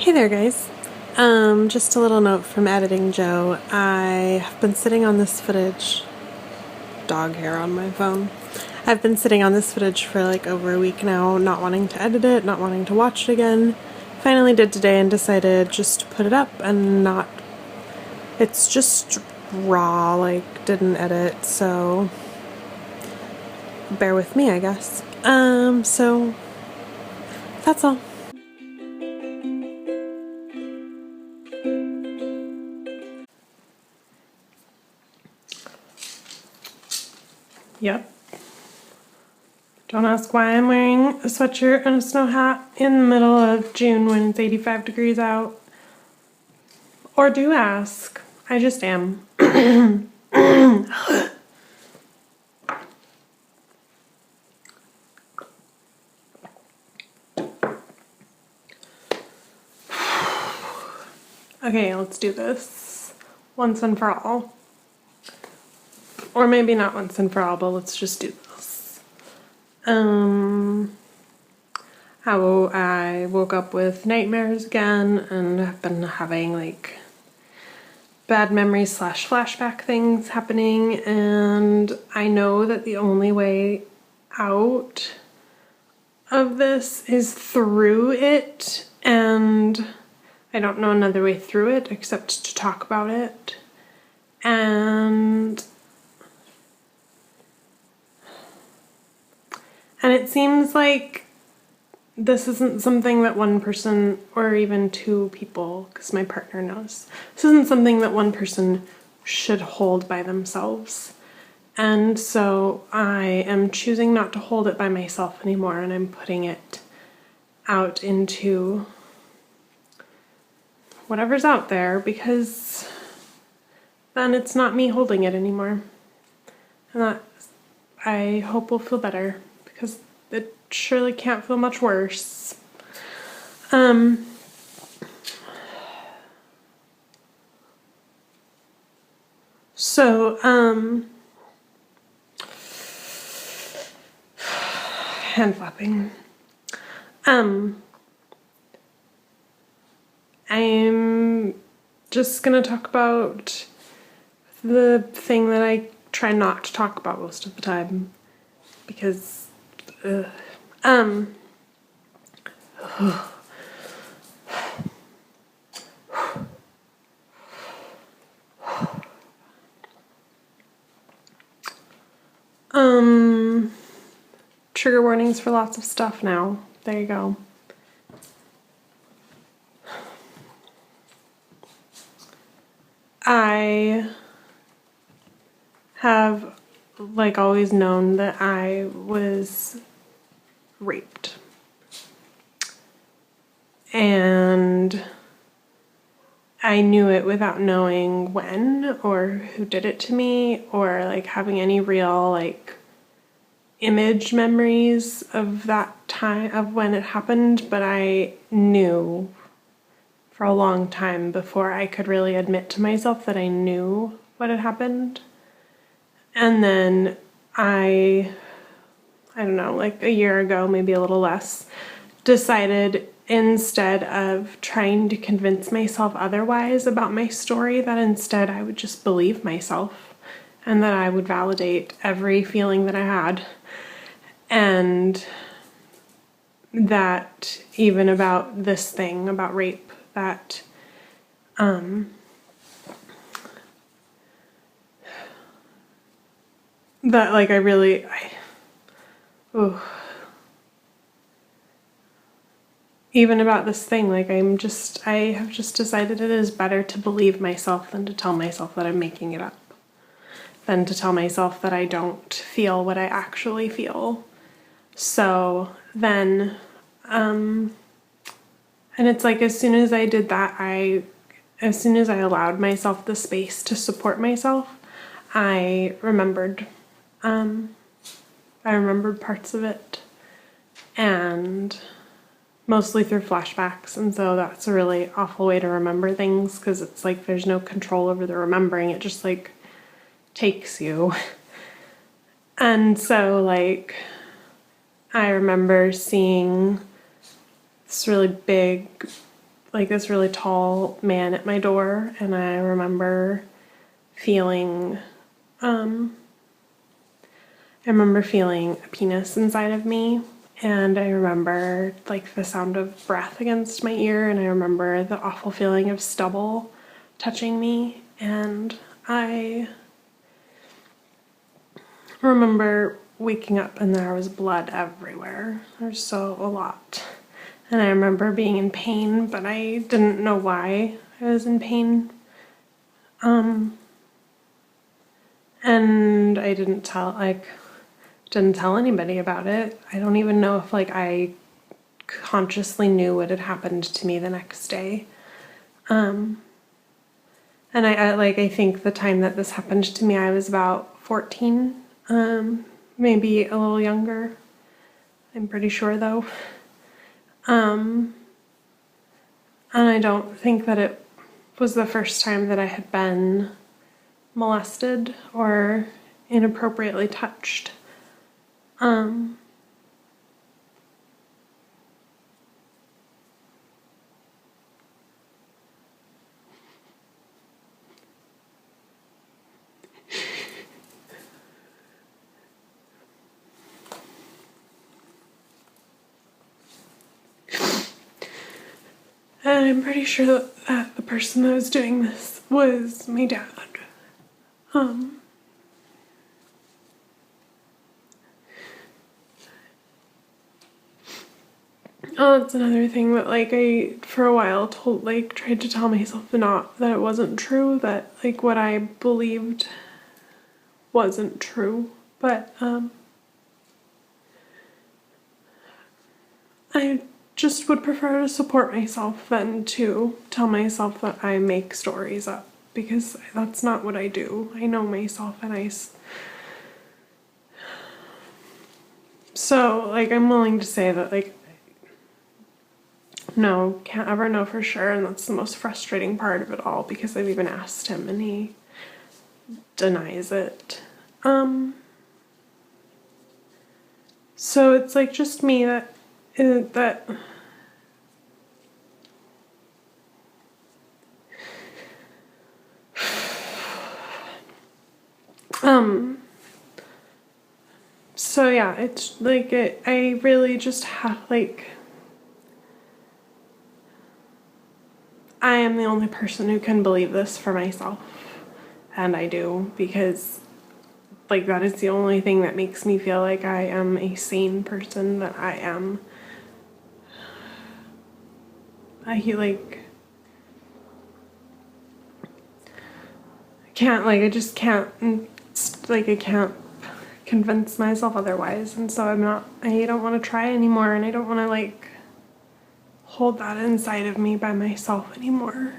Hey there guys, just a little note from Editing Joe. I have been sitting on this footage, dog hair on my phone. I've been sitting on this footage for like over a week now, not wanting to edit it, not wanting to watch it again. Finally did today and decided just to put it up and not, it's just raw, like didn't edit, so bear with me I guess. So that's all. Yep. Don't ask why I'm wearing a sweatshirt and a snow hat in the middle of June when it's 85 degrees out. Or do ask. I just am. Okay, let's do this once and for all. Or maybe not once and for all, but let's just do this. I woke up with nightmares again and have been having like bad memories / flashback things happening, and I know that the only way out of this is through it, and I don't know another way through it except to talk about it. And it seems like this isn't something that one person or even two people, because my partner knows, this isn't something that one person should hold by themselves. And so I am choosing not to hold it by myself anymore, and I'm putting it out into whatever's out there, because then it's not me holding it anymore. And that, I hope, will feel better, because it surely can't feel much worse. Hand flapping. I'm just gonna talk about the thing that I try not to talk about most of the time, because trigger warnings for lots of stuff now. There you go. I have like always known that I was raped, and I knew it without knowing when or who did it to me, or like having any real like image memories of that time, of when it happened, but I knew for a long time before I could really admit to myself that I knew what had happened. And then I don't know, like a year ago, maybe a little less, decided instead of trying to convince myself otherwise about my story, that instead I would just believe myself and that I would validate every feeling that I had. And that even about this thing, about rape, that that like even about this thing, like I have just decided it is better to believe myself than to tell myself that I'm making it up, than to tell myself that I don't feel what I actually feel. So then, and it's like as soon as I did that, as soon as I allowed myself the space to support myself, I remembered parts of it, and mostly through flashbacks, and so that's a really awful way to remember things, because it's like there's no control over the remembering, it just like takes you. And so like I remember seeing this really big like this really tall man at my door, and I remember feeling a penis inside of me, and I remember like the sound of breath against my ear, and I remember the awful feeling of stubble touching me, and I remember waking up and there was blood everywhere. There's so a lot. And I remember being in pain, but I didn't know why I was in pain. And I didn't tell anybody about it. I don't even know if like I consciously knew what had happened to me the next day. And I think the time that this happened to me, I was about 14, maybe a little younger. I'm pretty sure though. And I don't think that it was the first time that I had been molested or inappropriately touched. And I'm pretty sure that the person that was doing this was my dad. Oh, that's another thing that like I for a while tried to tell myself that it wasn't true, that like what I believed wasn't true. But I just would prefer to support myself than to tell myself that I make stories up, because that's not what I do. I know myself, and so like I'm willing to say that like no, can't ever know for sure, and that's the most frustrating part of it all, because I've even asked him and he denies it. So it's like just me that so yeah, it's like I really just have like I am the only person who can believe this for myself, and I do, because like that is the only thing that makes me feel like I am a sane person, that I am I can't like I just can't like I can't convince myself otherwise, and so I don't want to try anymore, and I don't want to like hold that inside of me by myself anymore.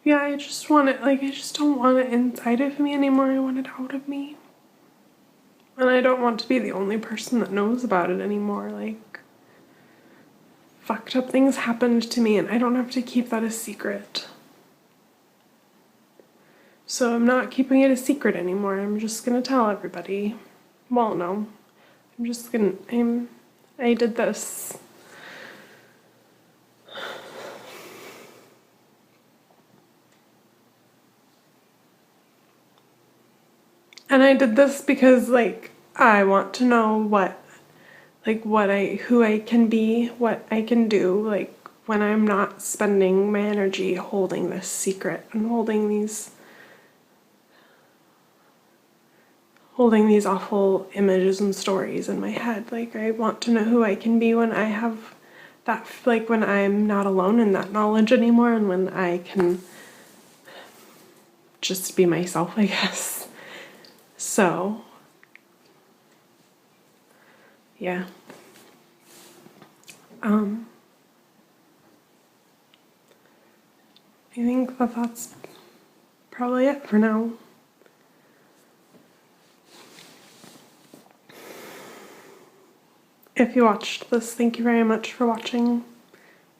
Yeah, I just want it, like I just don't want it inside of me anymore. I want it out of me. And I don't want to be the only person that knows about it anymore. Like, fucked up things happened to me, and I don't have to keep that a secret. So I'm not keeping it a secret anymore. I'm just gonna tell everybody. Well, no. I did this. And I did this because, like, I want to know who I can be, what I can do, like, when I'm not spending my energy holding this secret and holding these awful images and stories in my head. Like, I want to know who I can be when I have that, like, when I'm not alone in that knowledge anymore, and when I can just be myself, I guess. So, yeah. I think that that's probably it for now. If you watched this, thank you very much for watching.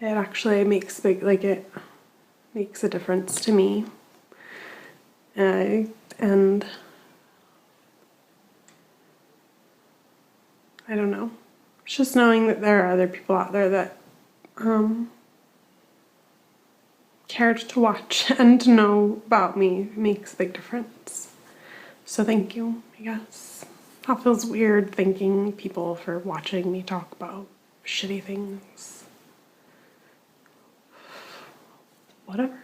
It actually makes it makes a difference to me. And I don't know. It's just knowing that there are other people out there that cared to watch and to know about me makes a big difference. So thank you, I guess. That feels weird, thanking people for watching me talk about shitty things. Whatever.